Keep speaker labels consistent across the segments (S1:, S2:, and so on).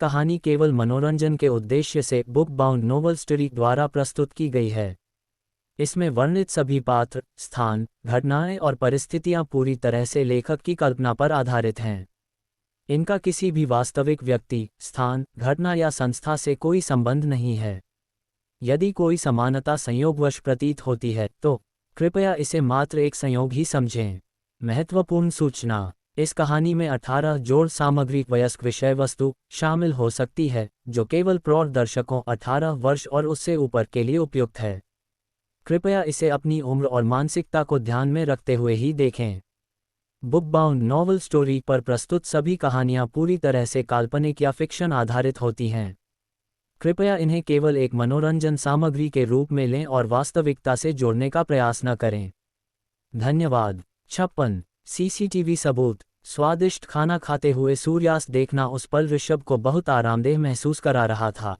S1: कहानी केवल मनोरंजन के उद्देश्य से बुक बाउंड नोवेल स्टोरी द्वारा प्रस्तुत की गई है। इसमें वर्णित सभी पात्र, स्थान, घटनाएं और परिस्थितियां पूरी तरह से लेखक की कल्पना पर आधारित हैं। इनका किसी भी वास्तविक व्यक्ति, स्थान, घटना या संस्था से कोई संबंध नहीं है। यदि कोई समानता संयोगवश प्रतीत होती है तो कृपया इसे मात्र एक संयोग ही समझें। महत्वपूर्ण सूचना: इस कहानी में 18 जोड़ सामग्री वयस्क विषय वस्तु शामिल हो सकती है, जो केवल प्रौढ़ दर्शकों 18 वर्ष और उससे ऊपर के लिए उपयुक्त है। कृपया इसे अपनी उम्र और मानसिकता को ध्यान में रखते हुए ही देखें। बुक बाउंड नॉवल स्टोरी पर प्रस्तुत सभी कहानियां पूरी तरह से काल्पनिक या फिक्शन आधारित होती हैं। कृपया इन्हें केवल एक मनोरंजन सामग्री के रूप में लें और वास्तविकता से जोड़ने का प्रयास न करें। धन्यवाद। 56 सीसीटीवी सबूत। स्वादिष्ट खाना खाते हुए सूर्यास्त देखना उस पल ऋषभ को बहुत आरामदेह महसूस करा रहा था।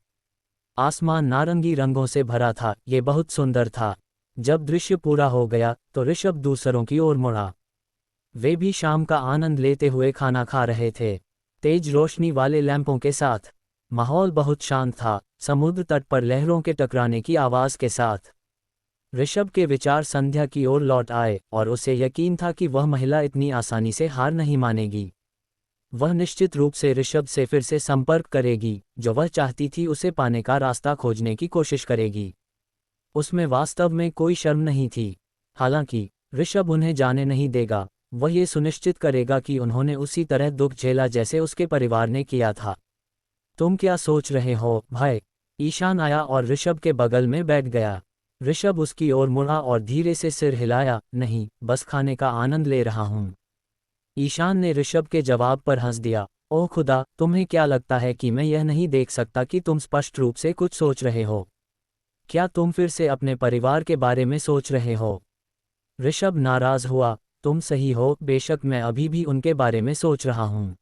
S1: आसमान नारंगी रंगों से भरा था, ये बहुत सुंदर था। जब दृश्य पूरा हो गया तो ऋषभ दूसरों की ओर मुड़ा। वे भी शाम का आनंद लेते हुए खाना खा रहे थे, तेज रोशनी वाले लैंपों के साथ। माहौल बहुत शांत था, समुद्र तट पर लहरों के टकराने की आवाज के साथ। ऋषभ के विचार संध्या की ओर लौट आए और उसे यकीन था कि वह महिला इतनी आसानी से हार नहीं मानेगी। वह निश्चित रूप से ऋषभ से फिर से संपर्क करेगी, जो वह चाहती थी उसे पाने का रास्ता खोजने की कोशिश करेगी। उसमें वास्तव में कोई शर्म नहीं थी। हालांकि ऋषभ उन्हें जाने नहीं देगा, वह ये सुनिश्चित करेगा कि उन्होंने उसी तरह दुख झेला जैसे उसके परिवार ने किया था। तुम क्या सोच रहे हो, भाई? ईशान आया और ऋषभ के बगल में बैठ गया। ऋषभ उसकी ओर मुड़ा और धीरे से सिर हिलाया। नहीं, बस खाने का आनंद ले रहा हूँ। ईशान ने ऋषभ के जवाब पर हंस दिया। ओह खुदा, तुम्हें क्या लगता है कि मैं यह नहीं देख सकता कि तुम स्पष्ट रूप से कुछ सोच रहे हो? क्या तुम फिर से अपने परिवार के बारे में सोच रहे हो? ऋषभ नाराज हुआ। तुम सही हो, बेशक मैं अभी भी उनके बारे में सोच रहा हूँ,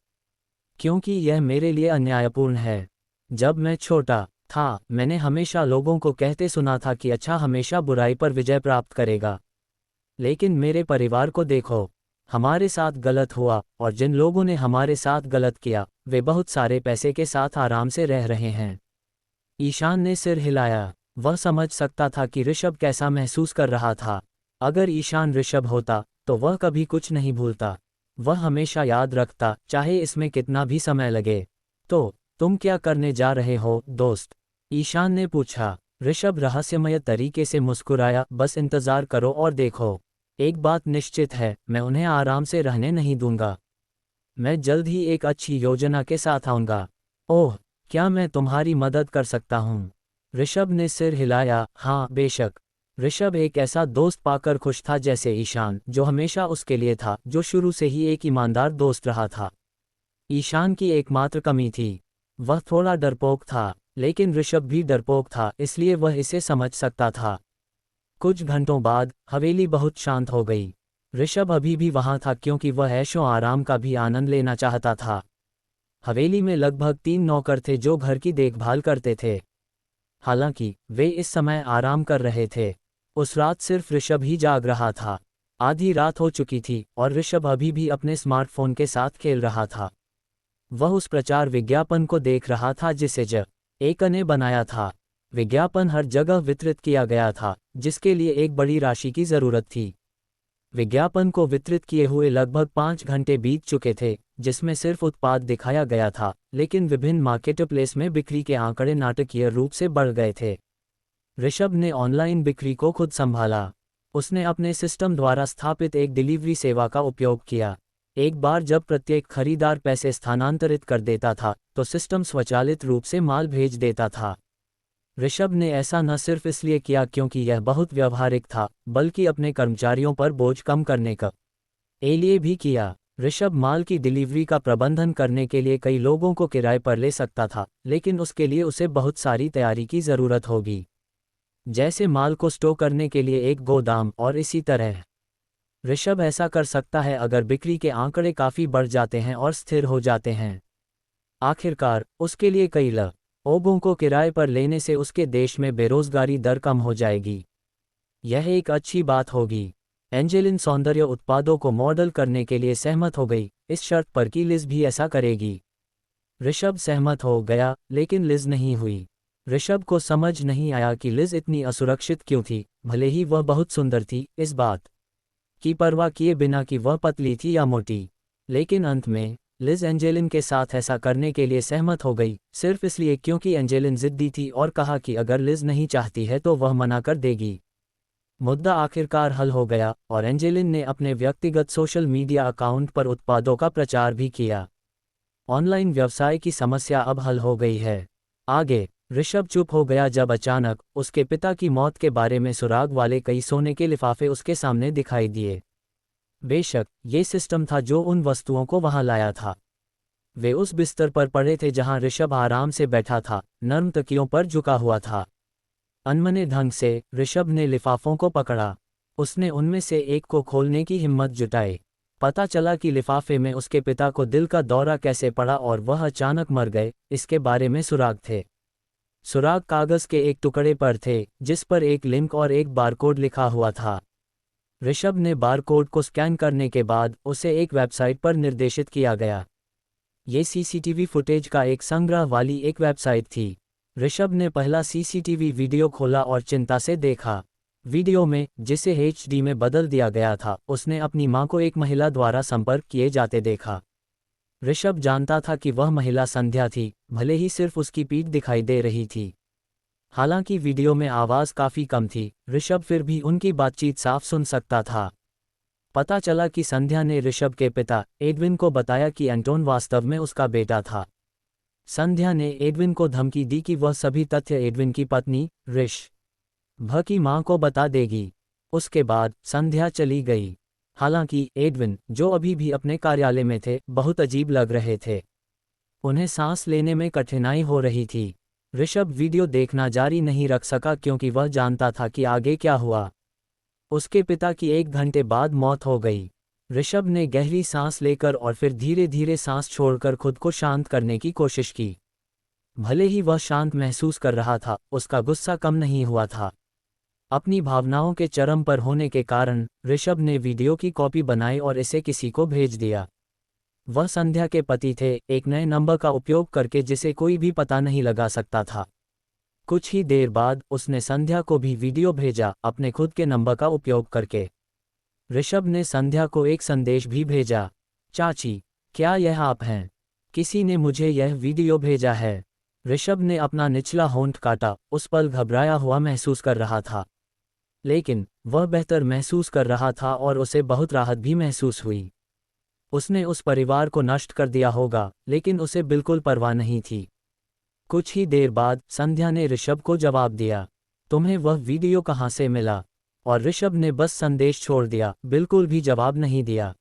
S1: क्योंकि यह मेरे लिए अन्यायपूर्ण है। जब मैं छोटा था, मैंने हमेशा लोगों को कहते सुना था कि अच्छा हमेशा बुराई पर विजय प्राप्त करेगा। लेकिन मेरे परिवार को देखो, हमारे साथ गलत हुआ, और जिन लोगों ने हमारे साथ गलत किया, वे बहुत सारे पैसे के साथ आराम से रह रहे हैं। ईशान ने सिर हिलाया। वह समझ सकता था कि ऋषभ कैसा महसूस कर रहा था। अगर ईशान ऋषभ होता तो वह कभी कुछ नहीं भूलता। वह हमेशा याद रखता, चाहे इसमें कितना भी समय लगे। तो तुम क्या करने जा रहे हो, दोस्त? ईशान ने पूछा। ऋषभ रहस्यमय तरीके से मुस्कुराया। बस इंतजार करो और देखो। एक बात निश्चित है, मैं उन्हें आराम से रहने नहीं दूंगा। मैं जल्द ही एक अच्छी योजना के साथ आऊंगा। ओह, क्या मैं तुम्हारी मदद कर सकता हूँ? ऋषभ ने सिर हिलाया। हाँ, बेशक। ऋषभ एक ऐसा दोस्त पाकर खुश था जैसे ईशान, जो हमेशा उसके लिए था, जो शुरू से ही एक ईमानदार दोस्त रहा था। ईशान की एकमात्र कमी थी, वह थोड़ा डरपोक था, लेकिन ऋषभ भी डरपोक था, इसलिए वह इसे समझ सकता था। कुछ घंटों बाद हवेली बहुत शांत हो गई। ऋषभ अभी भी वहां था क्योंकि वह ऐशो आराम का भी आनंद लेना चाहता था। हवेली में लगभग 3 नौकर थे जो घर की देखभाल करते थे। हालांकि वे इस समय आराम कर रहे थे। उस रात सिर्फ ऋषभ ही जाग रहा था। आधी रात हो चुकी थी और ऋषभ अभी भी अपने स्मार्टफोन के साथ खेल रहा था। वह उस प्रचार विज्ञापन को देख रहा था जिसे एक ने बनाया था। विज्ञापन हर जगह वितरित किया गया था, जिसके लिए एक बड़ी राशि की जरूरत थी। विज्ञापन को वितरित किए हुए लगभग 5 घंटे बीत चुके थे, जिसमें सिर्फ उत्पाद दिखाया गया था, लेकिन विभिन्न मार्केटप्लेस में बिक्री के आंकड़े नाटकीय रूप से बढ़ गए थे। ऋषभ ने ऑनलाइन बिक्री को खुद संभाला। उसने अपने सिस्टम द्वारा स्थापित एक डिलीवरी सेवा का उपयोग किया। एक बार जब प्रत्येक खरीदार पैसे स्थानांतरित कर देता था, तो सिस्टम स्वचालित रूप से माल भेज देता था। ऋषभ ने ऐसा न सिर्फ इसलिए किया क्योंकि यह बहुत व्यावहारिक था, बल्कि अपने कर्मचारियों पर बोझ कम करने के लिए भी किया। ऋषभ माल की डिलीवरी का प्रबंधन करने के लिए कई लोगों को किराए पर ले सकता था, लेकिन उसके लिए उसे बहुत सारी तैयारी की ज़रूरत होगी, जैसे माल को स्टोर करने के लिए एक गोदाम और इसी तरह। ऋषभ ऐसा कर सकता है अगर बिक्री के आंकड़े काफ़ी बढ़ जाते हैं और स्थिर हो जाते हैं। आखिरकार उसके लिए कई लोगों को किराए पर लेने से उसके देश में बेरोजगारी दर कम हो जाएगी। यह एक अच्छी बात होगी। एंजेलिन सौंदर्य उत्पादों को मॉडल करने के लिए सहमत हो गई, इस शर्त पर कि लिज भी ऐसा करेगी। ऋषभ सहमत हो गया, लेकिन लिज नहीं हुई। ऋषभ को समझ नहीं आया कि लिज इतनी असुरक्षित क्यों थी, भले ही वह बहुत सुंदर थी, इस बात की परवाह किए बिना कि वह पतली थी या मोटी। लेकिन अंत में लिज एंजेलिन के साथ ऐसा करने के लिए सहमत हो गई, सिर्फ इसलिए क्योंकि एंजेलिन जिद्दी थी और कहा कि अगर लिज नहीं चाहती है तो वह मना कर देगी। मुद्दा आखिरकार हल हो गया और एंजेलिन ने अपने व्यक्तिगत सोशल मीडिया अकाउंट पर उत्पादों का प्रचार भी किया। ऑनलाइन व्यवसाय की समस्या अब हल हो गई है। आगे ऋषभ चुप हो गया जब अचानक उसके पिता की मौत के बारे में सुराग वाले कई सोने के लिफाफे उसके सामने दिखाई दिए। बेशक ये सिस्टम था जो उन वस्तुओं को वहां लाया था। वे उस बिस्तर पर पड़े थे जहां ऋषभ आराम से बैठा था, नर्म तकियों पर झुका हुआ था। अनमने ढंग से ऋषभ ने लिफाफों को पकड़ा। उसने उनमें से एक को खोलने की हिम्मत जुटाई। पता चला कि लिफाफे में उसके पिता को दिल का दौरा कैसे पड़ा और वह अचानक मर गए, इसके बारे में सुराग थे। सुराग कागज के एक टुकड़े पर थे जिस पर एक लिंक और एक बारकोड लिखा हुआ था। ऋषभ ने बारकोड को स्कैन करने के बाद उसे एक वेबसाइट पर निर्देशित किया गया। ये सीसीटीवी फुटेज का एक संग्रह वाली एक वेबसाइट थी। ऋषभ ने पहला सीसीटीवी वीडियो खोला और चिंता से देखा। वीडियो में, जिसे एचडी में बदल दिया गया था, उसने अपनी मां को एक महिला द्वारा संपर्क किए जाते देखा। ऋषभ जानता था कि वह महिला संध्या थी, भले ही सिर्फ उसकी पीठ दिखाई दे रही थी। हालांकि वीडियो में आवाज़ काफ़ी कम थी, ऋषभ फिर भी उनकी बातचीत साफ सुन सकता था। पता चला कि संध्या ने ऋषभ के पिता एडविन को बताया कि एंटोन वास्तव में उसका बेटा था। संध्या ने एडविन को धमकी दी कि वह सभी तथ्य एडविन की पत्नी ऋषभ की मां को बता देगी। उसके बाद संध्या चली गई। हालांकि एडविन, जो अभी भी अपने कार्यालय में थे, बहुत अजीब लग रहे थे। उन्हें सांस लेने में कठिनाई हो रही थी। ऋषभ वीडियो देखना जारी नहीं रख सका क्योंकि वह जानता था कि आगे क्या हुआ। उसके पिता की 1 घंटे बाद मौत हो गई। ऋषभ ने गहरी सांस लेकर और फिर धीरे धीरे सांस छोड़कर खुद को शांत करने की कोशिश की। भले ही वह शांत महसूस कर रहा था, उसका गुस्सा कम नहीं हुआ था। अपनी भावनाओं के चरम पर होने के कारण ऋषभ ने वीडियो की कॉपी बनाई और इसे किसी को भेज दिया। वह संध्या के पति थे, एक नए नंबर का उपयोग करके जिसे कोई भी पता नहीं लगा सकता था। कुछ ही देर बाद उसने संध्या को भी वीडियो भेजा, अपने खुद के नंबर का उपयोग करके। ऋषभ ने संध्या को एक संदेश भी भेजा, चाची, क्या यह आप हैं? किसी ने मुझे यह वीडियो भेजा है। ऋषभ ने अपना निचला होंठ काटा, उस पल घबराया हुआ महसूस कर रहा था। लेकिन वह बेहतर महसूस कर रहा था और उसे बहुत राहत भी महसूस हुई। उसने उस परिवार को नष्ट कर दिया होगा, लेकिन उसे बिल्कुल परवाह नहीं थी। कुछ ही देर बाद संध्या ने ऋषभ को जवाब दिया, तुम्हें वह वीडियो कहाँ से मिला? और ऋषभ ने बस संदेश छोड़ दिया, बिल्कुल भी जवाब नहीं दिया।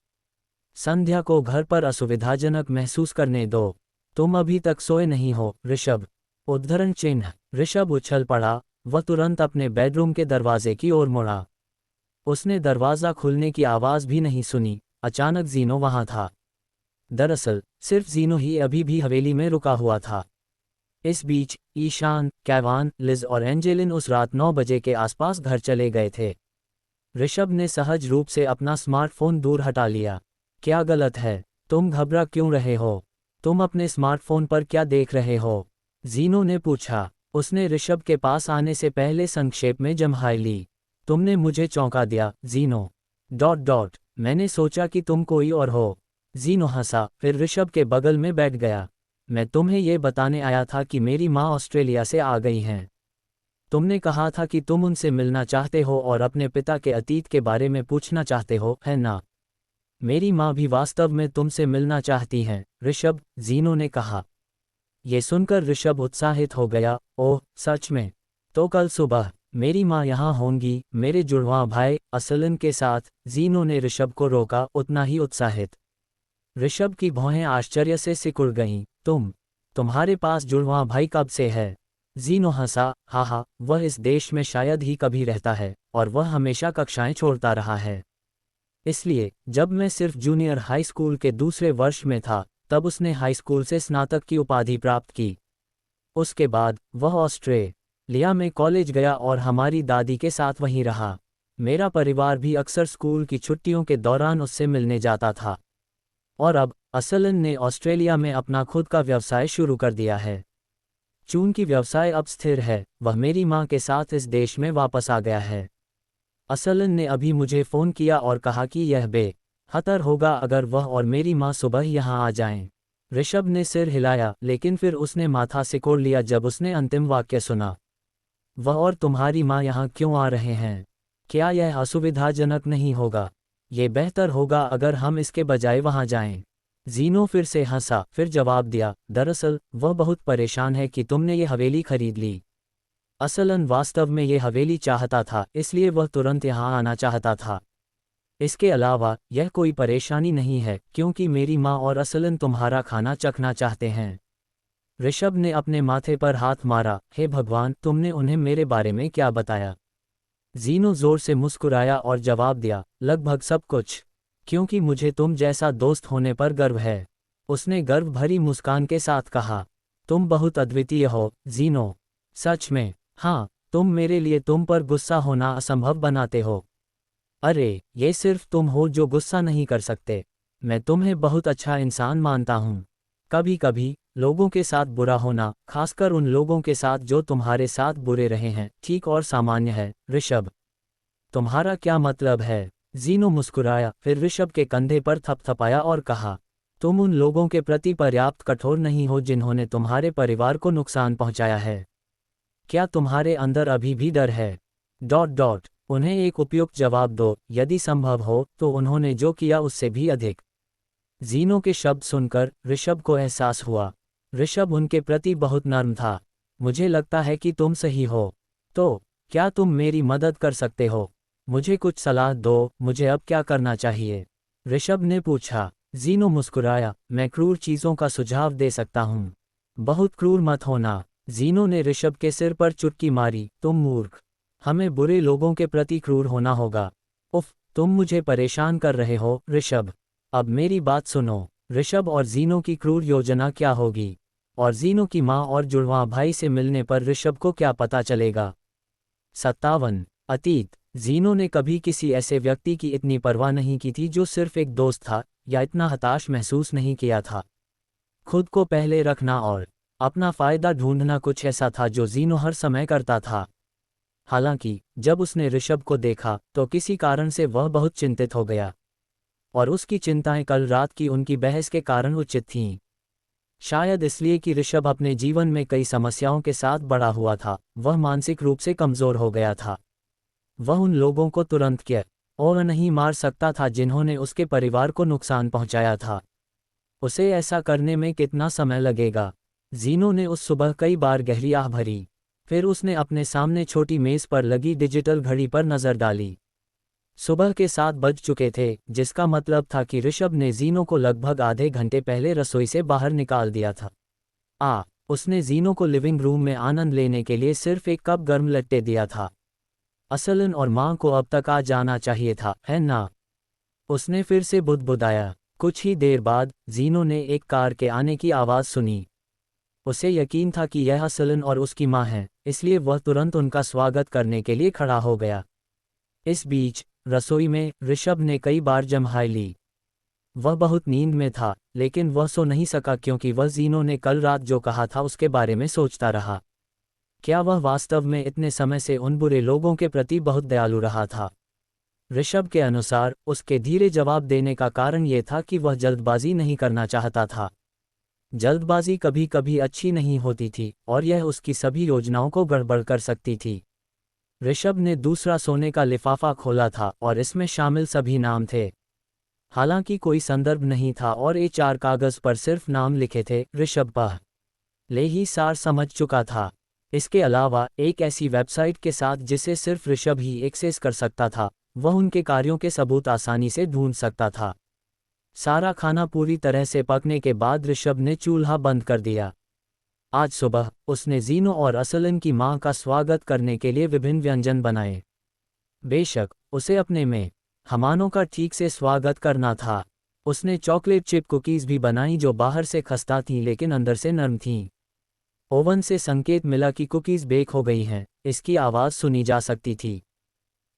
S1: संध्या को घर पर असुविधाजनक महसूस करने दो। तुम अभी तक सोए नहीं हो, ऋषभ। उद्धरण चिन्ह। ऋषभ उछल पड़ा। वह तुरंत अपने बेडरूम के दरवाजे की ओर मुड़ा। उसने दरवाज़ा खुलने की आवाज़ भी नहीं सुनी। अचानक जीनो वहां था। दरअसल सिर्फ जीनो ही अभी भी हवेली में रुका हुआ था। इस बीच ईशान, कैवान, लिज और एंजेलिन उस रात 9 बजे के आसपास घर चले गए थे। ऋषभ ने सहज रूप से अपना स्मार्टफोन दूर हटा लिया। क्या गलत है? तुम घबरा क्यों रहे हो? तुम अपने स्मार्टफोन पर क्या देख रहे हो? जीनो ने पूछा। उसने ऋषभ के पास आने से पहले संक्षेप में जम्हाई ली। तुमने मुझे चौंका दिया, जीनो। ... मैंने सोचा कि तुम कोई और हो। जीनो हंसा, फिर ऋषभ के बगल में बैठ गया। मैं तुम्हें ये बताने आया था कि मेरी माँ ऑस्ट्रेलिया से आ गई हैं। तुमने कहा था कि तुम उनसे मिलना चाहते हो और अपने पिता के अतीत के बारे में पूछना चाहते हो, है ना? मेरी माँ भी वास्तव में तुमसे मिलना चाहती हैं, ऋषभ, जीनो ने कहा। ये सुनकर ऋषभ उत्साहित हो गया। ओह, सच में? तो कल सुबह मेरी माँ यहाँ होंगी, मेरे जुड़वां भाई असलन के साथ। जीनो ने ऋषभ को रोका, उतना ही उत्साहित। ऋषभ की भौहें आश्चर्य से सिकुड़ गईं। तुम्हारे पास जुड़वां भाई कब से है? जीनो हंसा, हाँ, वह इस देश में शायद ही कभी रहता है और वह हमेशा कक्षाएं छोड़ता रहा है। इसलिए जब मैं सिर्फ जूनियर हाई स्कूल के दूसरे वर्ष में था, तब उसने हाई स्कूल से स्नातक की उपाधि प्राप्त की। उसके बाद वह ऑस्ट्रेलिया में कॉलेज गया और हमारी दादी के साथ वहीं रहा। मेरा परिवार भी अक्सर स्कूल की छुट्टियों के दौरान उससे मिलने जाता था। और अब असलन ने ऑस्ट्रेलिया में अपना खुद का व्यवसाय शुरू कर दिया है। चूंकि व्यवसाय अब स्थिर है, वह मेरी मां के साथ इस देश में वापस आ गया है। असलन ने अभी मुझे फ़ोन किया और कहा कि यह बेहतर होगा अगर वह और मेरी मां सुबह यहाँ आ जाएं। ऋषभ ने सिर हिलाया, लेकिन फिर उसने माथा सिकोड़ लिया जब उसने अंतिम वाक्य सुना। वह और तुम्हारी मां यहाँ क्यों आ रहे हैं? क्या यह असुविधाजनक नहीं होगा? ये बेहतर होगा अगर हम इसके बजाय वहाँ जाएं। जीनो फिर से हंसा, फिर जवाब दिया, दरअसल वह बहुत परेशान है कि तुमने ये हवेली खरीद ली। असलन वास्तव में ये हवेली चाहता था, इसलिए वह तुरंत यहाँ आना चाहता था। इसके अलावा यह कोई परेशानी नहीं है, क्योंकि मेरी माँ और असलन तुम्हारा खाना चखना चाहते हैं। ऋषभ ने अपने माथे पर हाथ मारा। हे भगवान, तुमने उन्हें मेरे बारे में क्या बताया? जीनो जोर से मुस्कुराया और जवाब दिया, लगभग सब कुछ, क्योंकि मुझे तुम जैसा दोस्त होने पर गर्व है। उसने गर्व भरी मुस्कान के साथ कहा, तुम बहुत अद्वितीय हो, जीनो। सच में? हाँ, तुम मेरे लिए तुम पर गुस्सा होना असंभव बनाते हो। अरे, ये सिर्फ तुम हो जो गुस्सा नहीं कर सकते। मैं तुम्हें बहुत अच्छा इंसान मानता हूँ। कभी कभी लोगों के साथ बुरा होना, खासकर उन लोगों के साथ जो तुम्हारे साथ बुरे रहे हैं, ठीक और सामान्य है। ऋषभ, तुम्हारा क्या मतलब है? जीनो मुस्कुराया, फिर ऋषभ के कंधे पर थपथपाया और कहा, तुम उन लोगों के प्रति पर्याप्त कठोर नहीं हो जिन्होंने तुम्हारे परिवार को नुकसान पहुंचाया है। क्या तुम्हारे अंदर अभी भी डर है? उन्हें एक उपयुक्त जवाब दो, यदि संभव हो तो उन्होंने जो किया उससे भी अधिक। जीनो के शब्द सुनकर ऋषभ को एहसास हुआ। ऋषभ उनके प्रति बहुत नर्म था। मुझे लगता है कि तुम सही हो। तो क्या तुम मेरी मदद कर सकते हो? मुझे कुछ सलाह दो, मुझे अब क्या करना चाहिए? ऋषभ ने पूछा। जीनो मुस्कुराया, मैं क्रूर चीज़ों का सुझाव दे सकता हूँ। बहुत क्रूर मत होना। जीनो ने ऋषभ के सिर पर चुटकी मारी, तुम मूर्ख। हमें बुरे लोगों के प्रति क्रूर होना होगा। उफ, तुम मुझे परेशान कर रहे हो, ऋषभ। अब मेरी बात सुनो। ऋषभ और जीनो की क्रूर योजना क्या होगी? और जीनो की माँ और जुड़वां भाई से मिलने पर ऋषभ को क्या पता चलेगा? 57। अतीत। जीनो ने कभी किसी ऐसे व्यक्ति की इतनी परवाह नहीं की थी जो सिर्फ एक दोस्त था, या इतना हताश महसूस नहीं किया था। खुद को पहले रखना और अपना फ़ायदा ढूंढना कुछ ऐसा था जो जीनो हर समय करता था। हालांकि जब उसने ऋषभ को देखा तो किसी कारण से वह बहुत चिंतित हो गया, और उसकी चिंताएं कल रात की उनकी बहस के कारण उचित थीं। शायद इसलिए कि ऋषभ अपने जीवन में कई समस्याओं के साथ बड़ा हुआ था, वह मानसिक रूप से कमज़ोर हो गया था। वह उन लोगों को तुरंत क्या और नहीं मार सकता था जिन्होंने उसके परिवार को नुकसान पहुंचाया था। उसे ऐसा करने में कितना समय लगेगा? जीनो ने उस सुबह कई बार गहरी आह भरी। फिर उसने अपने सामने छोटी मेज़ पर लगी डिजिटल घड़ी पर नज़र डाली। सुबह के 7 बज चुके थे, जिसका मतलब था कि ऋषभ ने जीनो को लगभग आधे घंटे पहले रसोई से बाहर निकाल दिया था। उसने जीनो को लिविंग रूम में आनंद लेने के लिए सिर्फ एक कप गर्म लट्टे दिया था। असलन और माँ को अब तक आ जाना चाहिए था, है ना? उसने फिर से बुदबुदाया। कुछ ही देर बाद जीनो ने एक कार के आने की आवाज़ सुनी। उसे यकीन था कि यह असलन और उसकी माँ है, इसलिए वह तुरंत उनका स्वागत करने के लिए खड़ा हो गया। इस बीच रसोई में ऋषभ ने कई बार जम्हाई ली। वह बहुत नींद में था, लेकिन वह सो नहीं सका क्योंकि वह जीनो ने कल रात जो कहा था उसके बारे में सोचता रहा। क्या वह वास्तव में इतने समय से उन बुरे लोगों के प्रति बहुत दयालु रहा था? ऋषभ के अनुसार उसके धीरे जवाब देने का कारण ये था कि वह जल्दबाजी नहीं करना चाहता था। जल्दबाजी कभी कभी अच्छी नहीं होती थी, और यह उसकी सभी योजनाओं को गड़बड़ कर सकती थी। ऋषभ ने दूसरा सोने का लिफाफा खोला था और इसमें शामिल सभी नाम थे। हालांकि कोई संदर्भ नहीं था और ये 4 कागज पर सिर्फ नाम लिखे थे। ऋषभ पहले ही सार समझ चुका था। इसके अलावा एक ऐसी वेबसाइट के साथ जिसे सिर्फ ऋषभ ही एक्सेस कर सकता था, वह उनके कार्यों के सबूत आसानी से ढूंढ सकता था। सारा खाना पूरी तरह से पकने के बाद ऋषभ ने चूल्हा बंद कर दिया। आज सुबह उसने जीनो और असलन की मां का स्वागत करने के लिए विभिन्न व्यंजन बनाए। बेशक उसे अपने मेहमानों का ठीक से स्वागत करना था। उसने चॉकलेट चिप कुकीज़ भी बनाई जो बाहर से खस्ता थीं लेकिन अंदर से नरम थीं। ओवन से संकेत मिला कि कुकीज़ बेक हो गई हैं, इसकी आवाज़ सुनी जा सकती थी।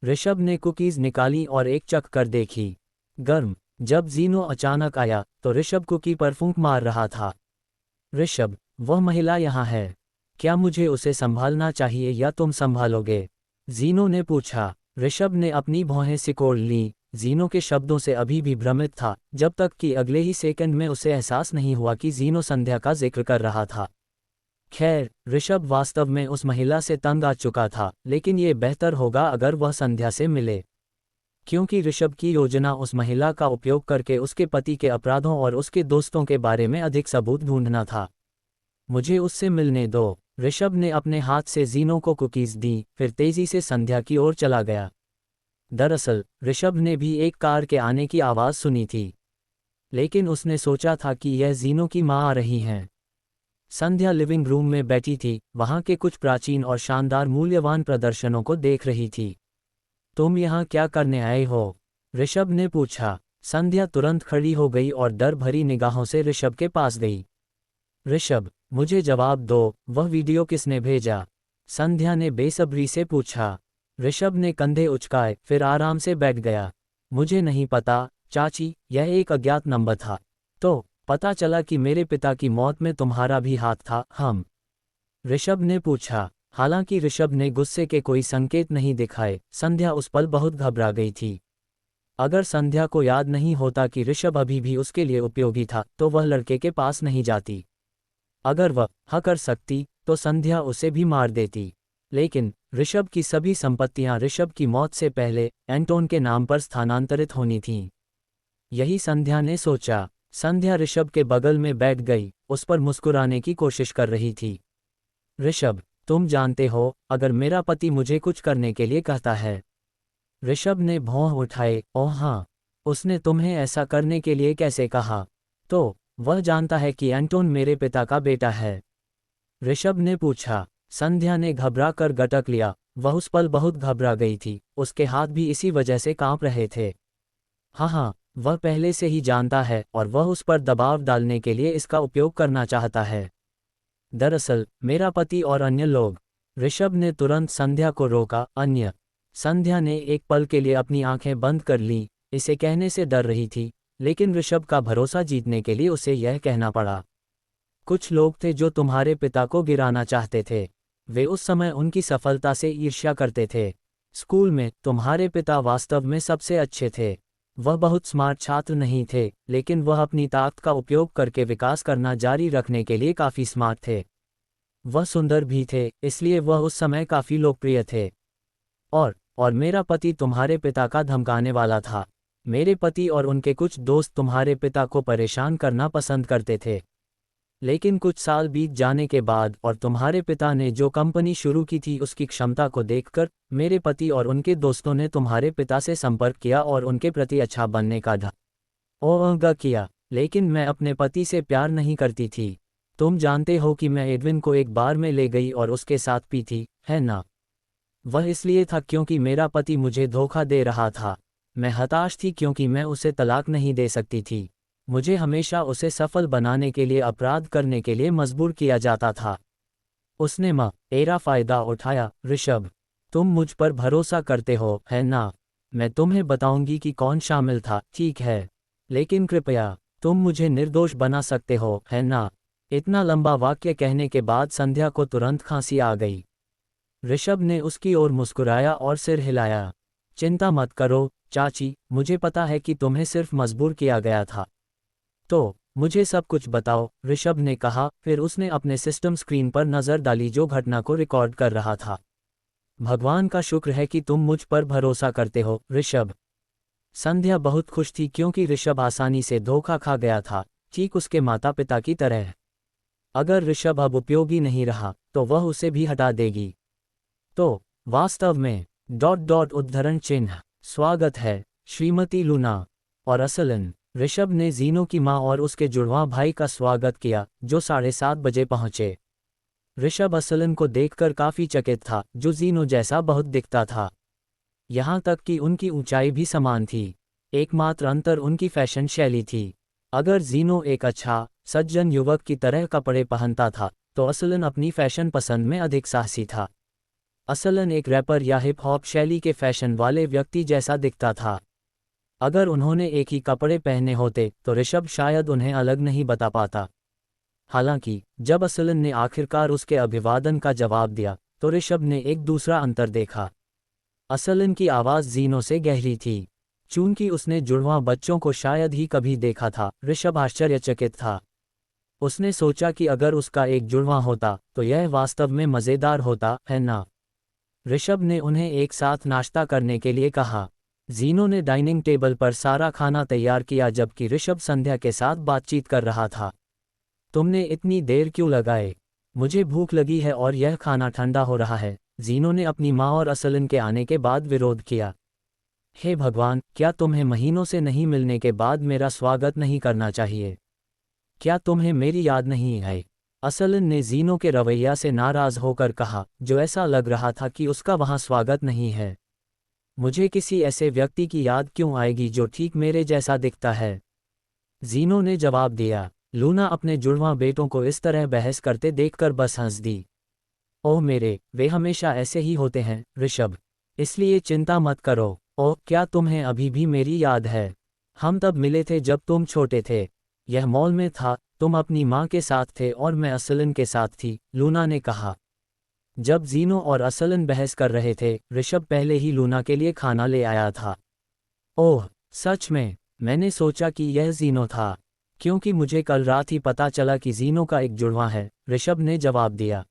S1: ऋषभ ने कुकीज़ निकाली और एक चख कर देखी। गर्म जब जीनो अचानक आया तो ऋषभ कुकी पर फूंक मार रहा था। ऋषभ, वह महिला यहाँ है। क्या मुझे उसे संभालना चाहिए या तुम संभालोगे? जीनो ने पूछा। ऋषभ ने अपनी भौहें सिकोड़ लीं। जीनो के शब्दों से अभी भी भ्रमित था, जब तक कि अगले ही सेकंड में उसे एहसास नहीं हुआ कि जीनो संध्या का जिक्र कर रहा था। खैर, ऋषभ वास्तव में उस महिला से तंग आ चुका था, लेकिन ये बेहतर होगा अगर वह संध्या से मिले, क्योंकि ऋषभ की योजना उस महिला का उपयोग करके उसके पति के अपराधों और उसके दोस्तों के बारे में अधिक सबूत ढूंढना था। मुझे उससे मिलने दो। ऋषभ ने अपने हाथ से जीनो को कुकीज दी, फिर तेजी से संध्या की ओर चला गया। दरअसल ऋषभ ने भी एक कार के आने की आवाज़ सुनी थी, लेकिन उसने सोचा था कि यह जीनो की माँ आ रही हैं। संध्या लिविंग रूम में बैठी थी, वहाँ के कुछ प्राचीन और शानदार मूल्यवान प्रदर्शनों को देख रही थी। तुम यहाँ क्या करने आए हो? ऋषभ ने पूछा। संध्या तुरंत खड़ी हो गई और डर भरी निगाहों से ऋषभ के पास गई। ऋषभ, मुझे जवाब दो, वह वीडियो किसने भेजा? संध्या ने बेसब्री से पूछा। ऋषभ ने कंधे उचकाए, फिर आराम से बैठ गया। मुझे नहीं पता, चाची, यह एक अज्ञात नंबर था। तो पता चला कि मेरे पिता की मौत में तुम्हारा भी हाथ था, हम? ऋषभ ने पूछा। हालांकि ऋषभ ने गुस्से के कोई संकेत नहीं दिखाए, संध्या उस पल बहुत घबरा गई थी। अगर संध्या को याद नहीं होता कि ऋषभ अभी भी उसके लिए उपयोगी था, तो वह लड़के के पास नहीं जाती। अगर वह कर सकती तो संध्या उसे भी मार देती, लेकिन ऋषभ की सभी संपत्तियां ऋषभ की मौत से पहले एंटोन के नाम पर स्थानांतरित होनी थीं। यही संध्या ने सोचा। संध्या ऋषभ के बगल में बैठ गई, उस पर मुस्कुराने की कोशिश कर रही थी। ऋषभ, तुम जानते हो, अगर मेरा पति मुझे कुछ करने के लिए कहता है। ऋषभ ने भौं उठाए। ओह हाँ, उसने तुम्हें ऐसा करने के लिए कैसे कहा? तो वह जानता है कि एंटोन मेरे पिता का बेटा है। ऋषभ ने पूछा। संध्या ने घबरा कर गटक लिया। वह उस पल बहुत घबरा गई थी, उसके हाथ भी इसी वजह से कांप रहे थे। हाँ, वह पहले से ही जानता है और वह उस पर दबाव डालने के लिए इसका उपयोग करना चाहता है। दरअसल मेरा पति और अन्य लोग। ऋषभ ने तुरंत संध्या को रोका। अन्य? संध्या ने एक पल के लिए अपनी आंखें बंद कर लीं, इसे कहने से डर रही थी, लेकिन ऋषभ का भरोसा जीतने के लिए उसे यह कहना पड़ा। कुछ लोग थे जो तुम्हारे पिता को गिराना चाहते थे। वे उस समय उनकी सफलता से ईर्ष्या करते थे। स्कूल में तुम्हारे पिता वास्तव में सबसे अच्छे थे। वह बहुत स्मार्ट छात्र नहीं थे, लेकिन वह अपनी ताकत का उपयोग करके विकास करना जारी रखने के लिए काफ़ी स्मार्ट थे। वह सुंदर भी थे, इसलिए वह उस समय काफ़ी लोकप्रिय थे। और मेरा पति तुम्हारे पिता का धमकाने वाला था। मेरे पति और उनके कुछ दोस्त तुम्हारे पिता को परेशान करना पसंद करते थे। लेकिन कुछ साल बीत जाने के बाद और तुम्हारे पिता ने जो कंपनी शुरू की थी उसकी क्षमता को देखकर मेरे पति और उनके दोस्तों ने तुम्हारे पिता से संपर्क किया और उनके प्रति अच्छा बनने का ढंग किया। लेकिन मैं अपने पति से प्यार नहीं करती थी। तुम जानते हो कि मैं एडविन को एक बार में ले गई और उसके साथ पी थी, है ना? वह इसलिए था क्योंकि मेरा पति मुझे धोखा दे रहा था। मैं हताश थी क्योंकि मैं उसे तलाक नहीं दे सकती थी। मुझे हमेशा उसे सफल बनाने के लिए अपराध करने के लिए मजबूर किया जाता था। उसने मेरा फायदा उठाया। ऋषभ, तुम मुझ पर भरोसा करते हो, है ना? मैं तुम्हें बताऊंगी कि कौन शामिल था, ठीक है? लेकिन कृपया, तुम मुझे निर्दोष बना सकते हो, है ना? इतना लंबा वाक्य कहने के बाद संध्या को तुरंत खांसी आ गई। ऋषभ ने उसकी ओर मुस्कुराया और सिर हिलाया। चिंता मत करो चाची, मुझे पता है कि तुम्हें सिर्फ मजबूर किया गया था। तो मुझे सब कुछ बताओ, ऋषभ ने कहा। फिर उसने अपने सिस्टम स्क्रीन पर नज़र डाली जो घटना को रिकॉर्ड कर रहा था। भगवान का शुक्र है कि तुम मुझ पर भरोसा करते हो, ऋषभ। संध्या बहुत खुश थी क्योंकि ऋषभ आसानी से धोखा खा गया था, ठीक उसके माता पिता की तरह। अगर ऋषभ अब उपयोगी नहीं रहा तो वह उसे भी हटा देगी। तो वास्तव में उद्धरण चिन्ह स्वागत है श्रीमती लूना और असलन। ऋषभ ने जीनो की मां और उसके जुड़वां भाई का स्वागत किया, जो 7:30 बजे पहुंचे। ऋषभ असलन को देखकर काफी चकित था, जो जीनो जैसा बहुत दिखता था। यहां तक कि उनकी ऊंचाई भी समान थी। एकमात्र अंतर उनकी फैशन शैली थी। अगर जीनो एक अच्छा सज्जन युवक की तरह कपड़े पहनता था, तो असलन अपनी फैशन पसंद में अधिक साहसी था। असलन एक रैपर या हिप हॉप शैली के फैशन वाले व्यक्ति जैसा दिखता था। अगर उन्होंने एक ही कपड़े पहने होते तो ऋषभ शायद उन्हें अलग नहीं बता पाता। हालांकि जब असलन ने आखिरकार उसके अभिवादन का जवाब दिया तो ऋषभ ने एक दूसरा अंतर देखा। असलन की आवाज़ जीनो से गहरी थी। चूंकि उसने जुड़वां बच्चों को शायद ही कभी देखा था, ऋषभ आश्चर्यचकित था। उसने सोचा कि अगर उसका एक जुड़वां होता तो यह वास्तव में मज़ेदार होता, है ना? ऋषभ ने उन्हें एक साथ नाश्ता करने के लिए कहा। जीनो ने डाइनिंग टेबल पर सारा खाना तैयार किया जबकि ऋषभ संध्या के साथ बातचीत कर रहा था। तुमने इतनी देर क्यों लगाए? मुझे भूख लगी है और यह खाना ठंडा हो रहा है। जीनो ने अपनी माँ और असलन के आने के बाद विरोध किया। हे भगवान, क्या तुम्हें महीनों से नहीं मिलने के बाद मेरा स्वागत नहीं करना चाहिए? क्या तुम्हें मेरी याद नहीं आई? असलन ने जीनो के रवैया से नाराज होकर कहा, जो ऐसा लग रहा था कि उसका वहां स्वागत नहीं है। मुझे किसी ऐसे व्यक्ति की याद क्यों आएगी जो ठीक मेरे जैसा दिखता है? जीनो ने जवाब दिया। लूना अपने जुड़वां बेटों को इस तरह बहस करते देखकर बस हंस दी। ओह मेरे, वे हमेशा ऐसे ही होते हैं ऋषभ, इसलिए चिंता मत करो। ओह, क्या तुम्हें अभी भी मेरी याद है? हम तब मिले थे जब तुम छोटे थे। यह मॉल में था, तुम अपनी माँ के साथ थे और मैं असलन के साथ थी, लूना ने कहा। जब जीनो और असलन बहस कर रहे थे, ऋषभ पहले ही लूना के लिए खाना ले आया था। ओह, सच में? मैंने सोचा कि यह जीनो था, क्योंकि मुझे कल रात ही पता चला कि जीनो का एक जुड़वां है, ऋषभ ने जवाब दिया।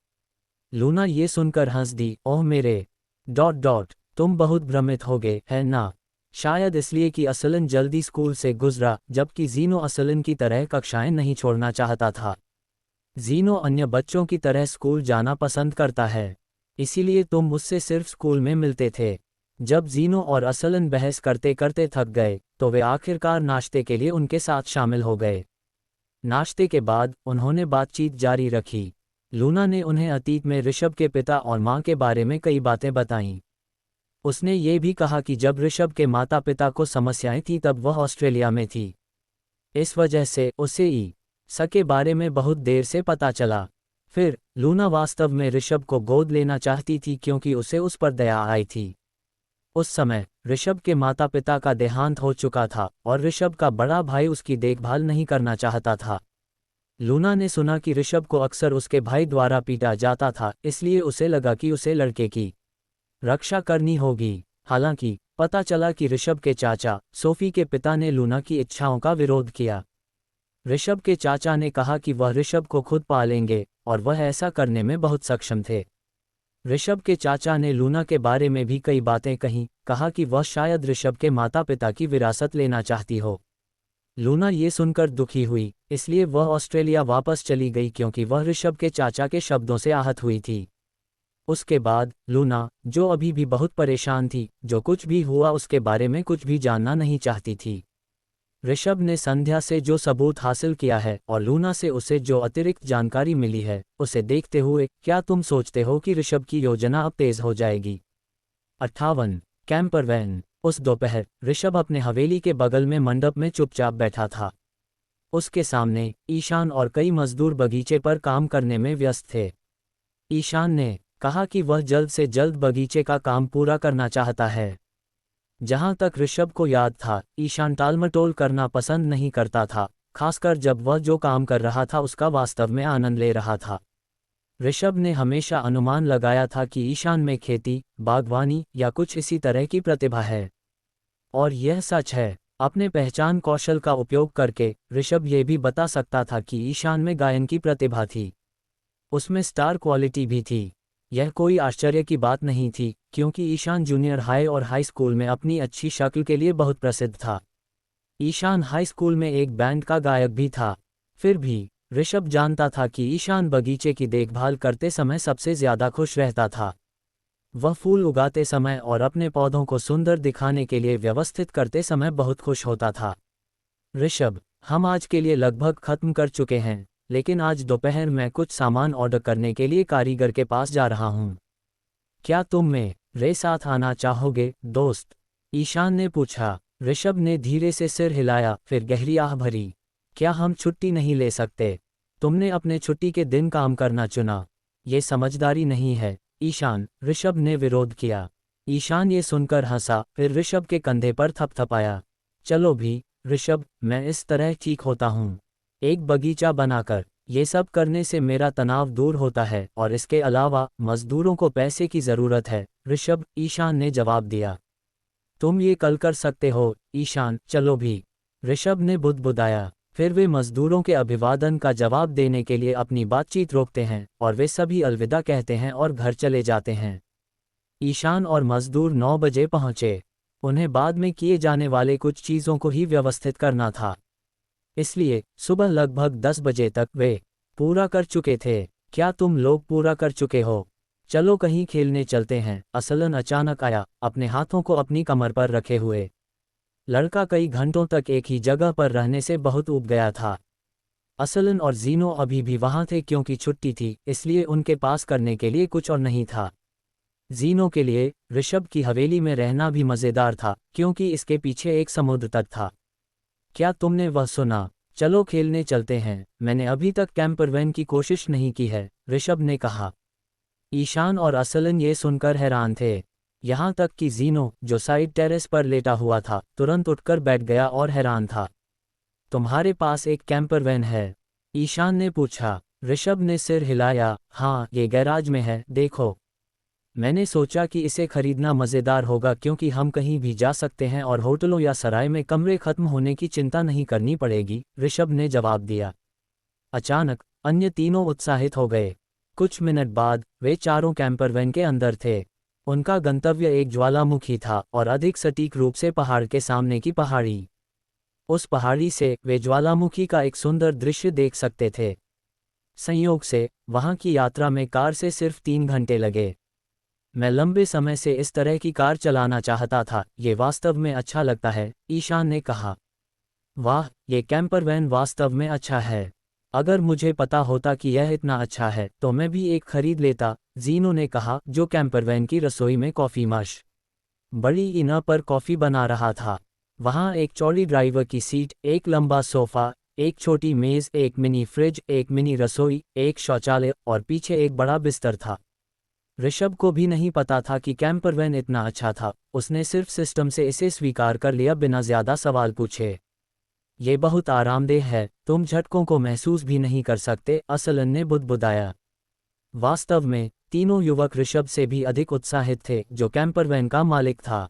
S1: लूना ये सुनकर हंस दी। ओह मेरे... तुम बहुत भ्रमित हो गए, है ना? शायद इसलिए कि असलन जल्दी स्कूल से गुजरा, जबकि जीनो असलन की तरह कक्षाएं नहीं छोड़ना चाहता था। जीनो अन्य बच्चों की तरह स्कूल जाना पसंद करता है, इसीलिए तुम मुझसे सिर्फ स्कूल में मिलते थे। जब जीनो और असलन बहस करते करते थक गए तो वे आखिरकार नाश्ते के लिए उनके साथ शामिल हो गए। नाश्ते के बाद उन्होंने बातचीत जारी रखी। लूना ने उन्हें अतीत में ऋषभ के पिता और माँ के बारे में कई बातें बताईं। उसने ये भी कहा कि जब ऋषभ के माता पिता को समस्याएं थीं तब वह ऑस्ट्रेलिया में थी। इस वजह से उसे के बारे में बहुत देर से पता चला। फिर लूना वास्तव में ऋषभ को गोद लेना चाहती थी क्योंकि उसे उस पर दया आई थी। उस समय ऋषभ के माता पिता का देहांत हो चुका था और ऋषभ का बड़ा भाई उसकी देखभाल नहीं करना चाहता था। लूना ने सुना कि ऋषभ को अक्सर उसके भाई द्वारा पीटा जाता था, इसलिए उसे लगा कि उसे लड़के की रक्षा करनी होगी। हालांकि पता चला कि ऋषभ के चाचा सोफी के पिता ने लूना की इच्छाओं का विरोध किया। ऋषभ के चाचा ने कहा कि वह ऋषभ को खुद पालेंगे और वह ऐसा करने में बहुत सक्षम थे। ऋषभ के चाचा ने लूना के बारे में भी कई बातें कहीं, कहा कि वह शायद ऋषभ के माता पिता की विरासत लेना चाहती हो। लूना ये सुनकर दुखी हुई, इसलिए वह ऑस्ट्रेलिया वापस चली गई क्योंकि वह ऋषभ के चाचा के शब्दों से आहत हुई थी। उसके बाद लूना, जो अभी भी बहुत परेशान थी, जो कुछ भी हुआ उसके बारे में कुछ भी जानना नहीं चाहती थी। ऋषभ ने संध्या से जो सबूत हासिल किया है और लूना से उसे जो अतिरिक्त जानकारी मिली है, उसे देखते हुए क्या तुम सोचते हो कि ऋषभ की योजना अब तेज हो जाएगी? 58 कैंपर वैन। उस दोपहर ऋषभ अपने हवेली के बगल में मंडप में चुपचाप बैठा था। उसके सामने ईशान और कई मजदूर बगीचे पर काम करने में व्यस्त थे। ईशान ने कहा कि वह जल्द से जल्द बगीचे का काम पूरा करना चाहता है। जहां तक ऋषभ को याद था, ईशान टालमटोल करना पसंद नहीं करता था, खासकर जब वह जो काम कर रहा था उसका वास्तव में आनंद ले रहा था। ऋषभ ने हमेशा अनुमान लगाया था कि ईशान में खेती, बागवानी या कुछ इसी तरह की प्रतिभा है। और यह सच है। अपने पहचान कौशल का उपयोग करके ऋषभ ये भी बता सकता था कि ईशान में गायन की प्रतिभा थी। उसमें स्टार क्वालिटी भी थी। यह कोई आश्चर्य की बात नहीं थी, क्योंकि ईशान जूनियर हाई और हाई स्कूल में अपनी अच्छी शक्ल के लिए बहुत प्रसिद्ध था। ईशान हाई स्कूल में एक बैंड का गायक भी था। फिर भी ऋषभ जानता था कि ईशान बगीचे की देखभाल करते समय सबसे ज्यादा खुश रहता था। वह फूल उगाते समय और अपने पौधों को सुंदर दिखाने के लिए व्यवस्थित करते समय बहुत खुश होता था। ऋषभ, हम आज के लिए लगभग खत्म कर चुके हैं, लेकिन आज दोपहर मैं कुछ सामान ऑर्डर करने के लिए कारीगर के पास जा रहा हूँ। क्या तुम मेरे साथ आना चाहोगे, दोस्त? ईशान ने पूछा। ऋषभ ने धीरे से सिर हिलाया, फिर गहरी आह भरी। क्या हम छुट्टी नहीं ले सकते? तुमने अपने छुट्टी के दिन काम करना चुना। ये समझदारी नहीं है, ईशान, ऋषभ ने विरोध किया। ईशान ये सुनकर हंसा, फिर ऋषभ के कंधे पर थपथपाया। चलो भी ऋषभ, मैं इस तरह ठीक होता हूँ। एक बगीचा बनाकर ये सब करने से मेरा तनाव दूर होता है और इसके अलावा मजदूरों को पैसे की ज़रूरत है ऋषभ, ईशान ने जवाब दिया। तुम ये कल कर सकते हो ईशान, चलो भी, ऋषभ ने बुदबुदाया। फिर वे मजदूरों के अभिवादन का जवाब देने के लिए अपनी बातचीत रोकते हैं और वे सभी अलविदा कहते हैं और घर चले जाते हैं। ईशान और मजदूर 9 बजे पहुंचे। उन्हें बाद में किए जाने वाले कुछ चीज़ों को ही व्यवस्थित करना था, इसलिए सुबह लगभग 10 बजे तक वे पूरा कर चुके थे। क्या तुम लोग पूरा कर चुके हो? चलो कहीं खेलने चलते हैं, असलन अचानक आया, अपने हाथों को अपनी कमर पर रखे हुए। लड़का कई घंटों तक एक ही जगह पर रहने से बहुत ऊब गया था। असलन और जीनो अभी भी वहां थे क्योंकि छुट्टी थी, इसलिए उनके पास करने के लिए कुछ और नहीं था। जीनो के लिए ऋषभ की हवेली में रहना भी मज़ेदार था क्योंकि इसके पीछे एक समुद्र तट था। क्या तुमने वह सुना? चलो खेलने चलते हैं। मैंने अभी तक कैंपर वैन की कोशिश नहीं की है, ऋषभ ने कहा। ईशान और असलन ये सुनकर हैरान थे। यहाँ तक कि जीनो, जो साइड टेरेस पर लेटा हुआ था, तुरंत उठकर बैठ गया और हैरान था। तुम्हारे पास एक कैंपर वैन है? ईशान ने पूछा। ऋषभ ने सिर हिलाया। हाँ, ये गैराज में है, देखो। मैंने सोचा कि इसे खरीदना मज़ेदार होगा क्योंकि हम कहीं भी जा सकते हैं और होटलों या सराय में कमरे खत्म होने की चिंता नहीं करनी पड़ेगी, ऋषभ ने जवाब दिया। अचानक अन्य तीनों उत्साहित हो गए। कुछ मिनट बाद वे चारों कैंपर वैन के अंदर थे। उनका गंतव्य एक ज्वालामुखी था और अधिक सटीक रूप से पहाड़ के सामने की पहाड़ी। उस पहाड़ी से वे ज्वालामुखी का एक सुंदर दृश्य देख सकते थे। संयोग से वहां की यात्रा में कार से सिर्फ 3 घंटे लगे। मैं लंबे समय से इस तरह की कार चलाना चाहता था, ये वास्तव में अच्छा लगता है, ईशान ने कहा। वाह, ये कैंपर वैन वास्तव में अच्छा है। अगर मुझे पता होता कि यह इतना अच्छा है तो मैं भी एक खरीद लेता, जीनो ने कहा, जो कैंपर वैन की रसोई में कॉफ़ी मश बड़ी इन पर कॉफ़ी बना रहा था। वहाँ एक चौड़ी ड्राइवर की सीट, एक लंबा सोफ़ा, एक छोटी मेज़, एक मिनी फ्रिज, एक मिनी रसोई, एक शौचालय और पीछे एक बड़ा बिस्तर था। ऋषभ को भी नहीं पता था कि कैंपर वैन इतना अच्छा था, उसने सिर्फ सिस्टम से इसे स्वीकार कर लिया बिना ज़्यादा सवाल पूछे। ये बहुत आरामदेह है, तुम झटकों को महसूस भी नहीं कर सकते, असलन ने बुदबुदाया। वास्तव में तीनों युवक ऋषभ से भी अधिक उत्साहित थे, जो कैंपर वैन का मालिक था।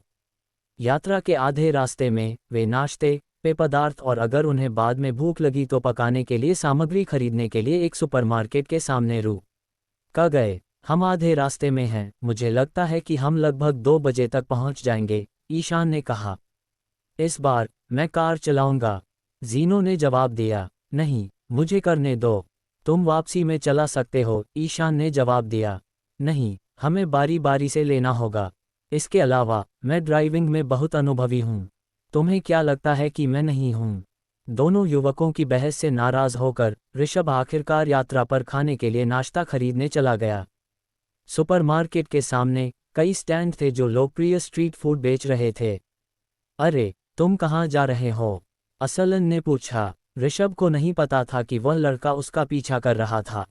S1: यात्रा के आधे रास्ते में वे नाश्ते, पेय पदार्थ और अगर उन्हें बाद में भूख लगी तो पकाने के लिए सामग्री खरीदने के लिए एक सुपरमार्केट के सामने रुक गए। हम आधे रास्ते में हैं, मुझे लगता है कि हम लगभग 2 बजे तक पहुंच जाएंगे, ईशान ने कहा। इस बार मैं कार चलाऊंगा, जीनो ने जवाब दिया। नहीं, मुझे करने दो, तुम वापसी में चला सकते हो, ईशान ने जवाब दिया। नहीं, हमें बारी बारी से लेना होगा। इसके अलावा मैं ड्राइविंग में बहुत अनुभवी हूँ। तुम्हें क्या लगता है कि मैं नहीं हूँ? दोनों युवकों की बहस से नाराज होकर ऋषभ आखिरकार यात्रा पर खाने के लिए नाश्ता खरीदने चला गया। सुपरमार्केट के सामने कई स्टैंड थे जो लोकप्रिय स्ट्रीट फूड बेच रहे थे। अरे, तुम कहाँ जा रहे हो? असलन ने पूछा। ऋषभ को नहीं पता था कि वह लड़का उसका पीछा कर रहा था।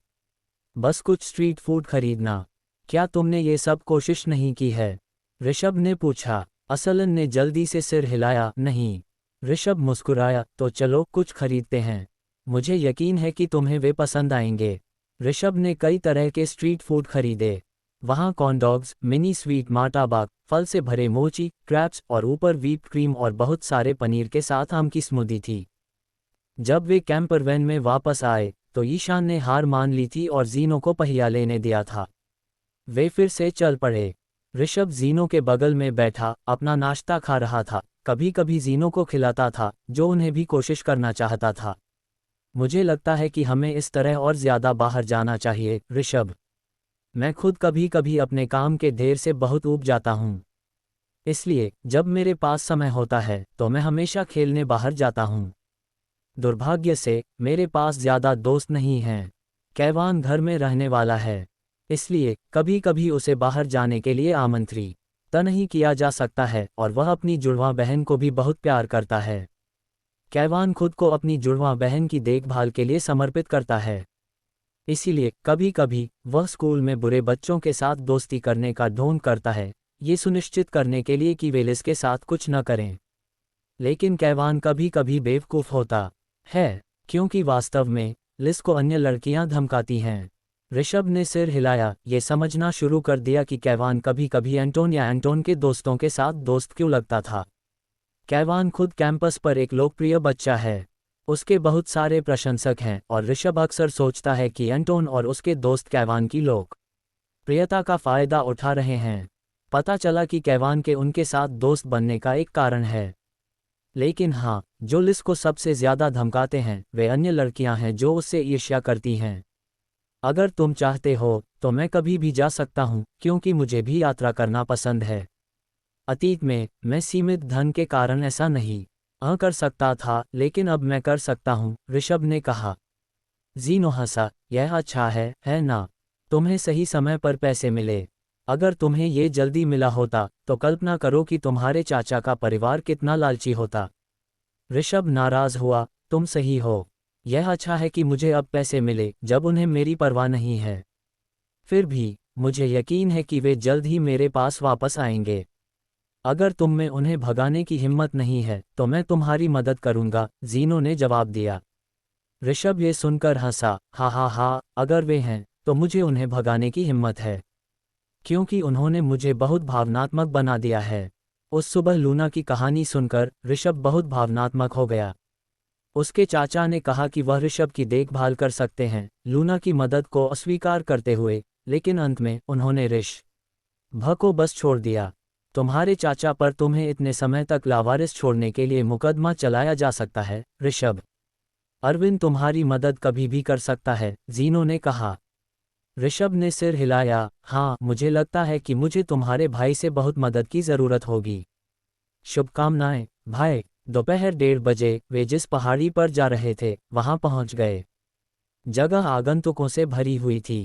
S1: बस कुछ स्ट्रीट फूड खरीदना। क्या तुमने ये सब कोशिश नहीं की है? ऋषभ ने पूछा। असलन ने जल्दी से सिर हिलाया। नहीं। ऋषभ मुस्कुराया। तो चलो कुछ खरीदते हैं, मुझे यकीन है कि तुम्हें वे पसंद आएंगे। ऋषभ ने कई तरह के स्ट्रीट फूड खरीदे। वहाँ कॉर्न डॉग्स, मिनी स्वीट मार्टाबाग, फल से भरे मोची, क्रैप्स और ऊपर व्हीप क्रीम और बहुत सारे पनीर के साथ आम की स्मूदी थी। जब वे कैंपर वैन में वापस आए तो ईशान ने हार मान ली थी और जीनो को पहिया लेने दिया था। वे फिर से चल पड़े। ऋषभ जीनो के बगल में बैठा अपना नाश्ता खा रहा था, कभी कभी जीनो को खिलाता था, जो उन्हें भी कोशिश करना चाहता था। मुझे लगता है कि हमें इस तरह और ज़्यादा बाहर जाना चाहिए, ऋषभ। मैं खुद कभी कभी अपने काम के ढेर से बहुत ऊब जाता हूँ। इसलिए जब मेरे पास समय होता है तो मैं हमेशा खेलने बाहर जाता हूँ। दुर्भाग्य से मेरे पास ज़्यादा दोस्त नहीं हैं। कैवान घर में रहने वाला है, इसलिए कभी कभी उसे बाहर जाने के लिए आमंत्रित नहीं किया जा सकता है और वह अपनी जुड़वां बहन को भी बहुत प्यार करता है। कैवान खुद को अपनी जुड़वां बहन की देखभाल के लिए समर्पित करता है, इसीलिए कभी कभी वह स्कूल में बुरे बच्चों के साथ दोस्ती करने का ढोंग करता है, ये सुनिश्चित करने के लिए कि वे लिस के साथ कुछ न करें। लेकिन कैवान कभी कभी बेवकूफ़ होता है, क्योंकि वास्तव में लिस को अन्य लड़कियां धमकाती हैं। ऋषभ ने सिर हिलाया, ये समझना शुरू कर दिया कि कैवान कभी कभी एंटोन या एंटोन के दोस्तों के साथ दोस्त क्यों लगता था। कैवान खुद कैंपस पर एक लोकप्रिय बच्चा है, उसके बहुत सारे प्रशंसक हैं, और ऋषभ अक्सर सोचता है कि एंटोन और उसके दोस्त कैवान की लोकप्रियता का फ़ायदा उठा रहे हैं। पता चला कि कैवान के उनके साथ दोस्त बनने का एक कारण है। लेकिन हाँ, जो लिस को सबसे ज़्यादा धमकाते हैं वे अन्य लड़कियां हैं जो उससे ईर्ष्या करती हैं। अगर तुम चाहते हो तो मैं कभी भी जा सकता हूँ, क्योंकि मुझे भी यात्रा करना पसंद है। अतीत में मैं सीमित धन के कारण ऐसा नहीं कर सकता था, लेकिन अब मैं कर सकता हूँ, ऋषभ ने कहा। जीनो हंसा, यह अच्छा है ना? तुम्हें सही समय पर पैसे मिले। अगर तुम्हें ये जल्दी मिला होता तो कल्पना करो कि तुम्हारे चाचा का परिवार कितना लालची होता। ऋषभ नाराज हुआ, तुम सही हो। यह अच्छा है कि मुझे अब पैसे मिले जब उन्हें मेरी परवाह नहीं है। फिर भी मुझे यकीन है कि वे जल्द ही मेरे पास वापस आएंगे। अगर तुम में उन्हें भगाने की हिम्मत नहीं है तो मैं तुम्हारी मदद करूंगा, जीनो ने जवाब दिया। ऋषभ ये सुनकर हंसा, हा हा हा, अगर वे हैं तो मुझे उन्हें भगाने की हिम्मत है, क्योंकि उन्होंने मुझे बहुत भावनात्मक बना दिया है। उस सुबह लूना की कहानी सुनकर ऋषभ बहुत भावनात्मक हो गया। उसके चाचा ने कहा कि वह ऋषभ की देखभाल कर सकते हैं, लूना की मदद को अस्वीकार करते हुए, लेकिन अंत में उन्होंने ऋषभ को बस छोड़ दिया। तुम्हारे चाचा पर तुम्हें इतने समय तक लावारिस छोड़ने के लिए मुकदमा चलाया जा सकता है, ऋषभ। अरविंद तुम्हारी मदद कभी भी कर सकता है, जीनो ने कहा। ऋषभ ने सिर हिलाया, हाँ, मुझे लगता है कि मुझे तुम्हारे भाई से बहुत मदद की ज़रूरत होगी। शुभकामनाएं, भाई। दोपहर 1:30 बजे वे जिस पहाड़ी पर जा रहे थे वहां पहुंच गए। जगह आगंतुकों से भरी हुई थी।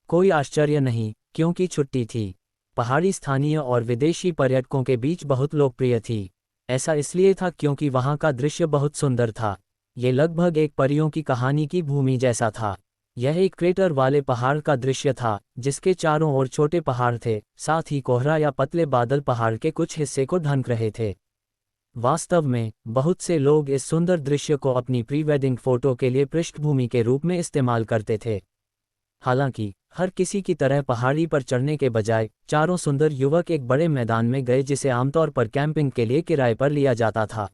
S1: कोई आश्चर्य नहीं, क्योंकि छुट्टी थी। पहाड़ी स्थानीय और विदेशी पर्यटकों के बीच बहुत लोकप्रिय थी। ऐसा इसलिए था क्योंकि वहां का दृश्य बहुत सुंदर था। ये लगभग एक परियों की कहानी की भूमि जैसा था। यह एक क्रेटर वाले पहाड़ का दृश्य था, जिसके चारों ओर छोटे पहाड़ थे, साथ ही कोहरा या पतले बादल पहाड़ के कुछ हिस्से को ढक रहे थे। वास्तव में बहुत से लोग इस सुंदर दृश्य को अपनी प्री वेडिंग फोटो के लिए पृष्ठभूमि के रूप में इस्तेमाल करते थे। हालांकि हर किसी की तरह पहाड़ी पर चढ़ने के बजाय चारों सुंदर युवक एक बड़े मैदान में गए, जिसे आमतौर पर कैंपिंग के लिए किराए पर लिया जाता था।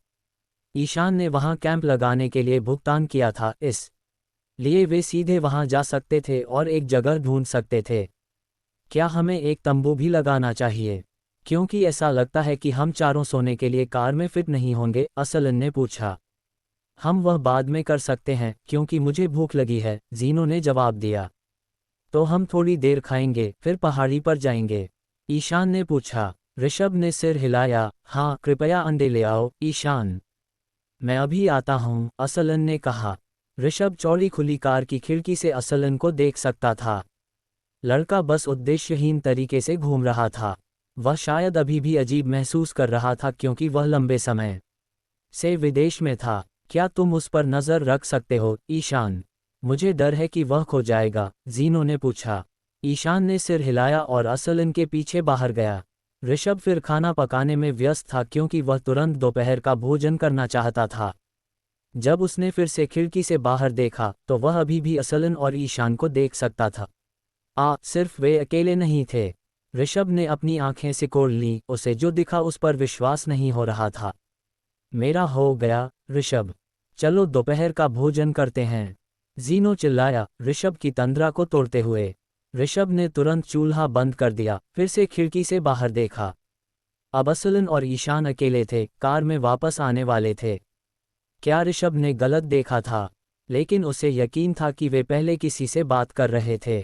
S1: ईशान ने वहां कैंप लगाने के लिए भुगतान किया था, इस लिए वे सीधे वहां जा सकते थे और एक जगह ढूंढ सकते थे। क्या हमें एक तंबू भी लगाना चाहिए, क्योंकि ऐसा लगता है कि हम चारों सोने के लिए कार में फिट नहीं होंगे, असलन ने पूछा। हम वह बाद में कर सकते हैं, क्योंकि मुझे भूख लगी है, जीनो ने जवाब दिया। तो हम थोड़ी देर खाएंगे फिर पहाड़ी पर जाएंगे, ईशान ने पूछा। ऋषभ ने सिर हिलाया, हाँ, कृपया अंडे ले आओ, ईशान। मैं अभी आता हूँ, असलन ने कहा। ऋषभ चौड़ी खुली कार की खिड़की से असलन को देख सकता था। लड़का बस उद्देश्यहीन तरीके से घूम रहा था। वह शायद अभी भी अजीब महसूस कर रहा था, क्योंकि वह लंबे समय से विदेश में था। क्या तुम उस पर नज़र रख सकते हो, ईशान? मुझे डर है कि वह खो जाएगा, जीनो ने पूछा। ईशान ने सिर हिलाया और असलन के पीछे बाहर गया। ऋषभ फिर खाना पकाने में व्यस्त था, क्योंकि वह तुरंत दोपहर का भोजन करना चाहता था। जब उसने फिर से खिड़की से बाहर देखा तो वह अभी भी असलन और ईशान को देख सकता था। सिर्फ वे अकेले नहीं थे। ऋषभ ने अपनी आंखें सिकोड़ लीं, उसे जो दिखा उस पर विश्वास नहीं हो रहा था। मेरा हो गया, ऋषभ। चलो दोपहर का भोजन करते हैं, जीनो चिल्लाया, ऋषभ की तंद्रा को तोड़ते हुए। ऋषभ ने तुरंत चूल्हा बंद कर दिया, फिर से खिड़की से बाहर देखा। अब असलन और ईशान अकेले थे, कार में वापस आने वाले थे। क्या ऋषभ ने गलत देखा था? लेकिन उसे यकीन था कि वे पहले किसी से बात कर रहे थे,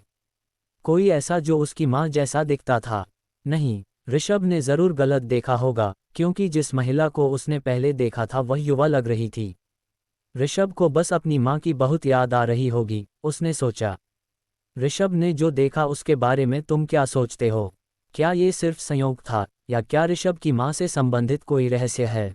S1: कोई ऐसा जो उसकी माँ जैसा दिखता था। नहीं, ऋषभ ने ज़रूर गलत देखा होगा, क्योंकि जिस महिला को उसने पहले देखा था वह युवा लग रही थी। ऋषभ को बस अपनी माँ की बहुत याद आ रही होगी, उसने सोचा। ऋषभ ने जो देखा उसके बारे में तुम क्या सोचते हो? क्या ये सिर्फ संयोग था, या क्या ऋषभ की माँ से संबंधित कोई रहस्य है?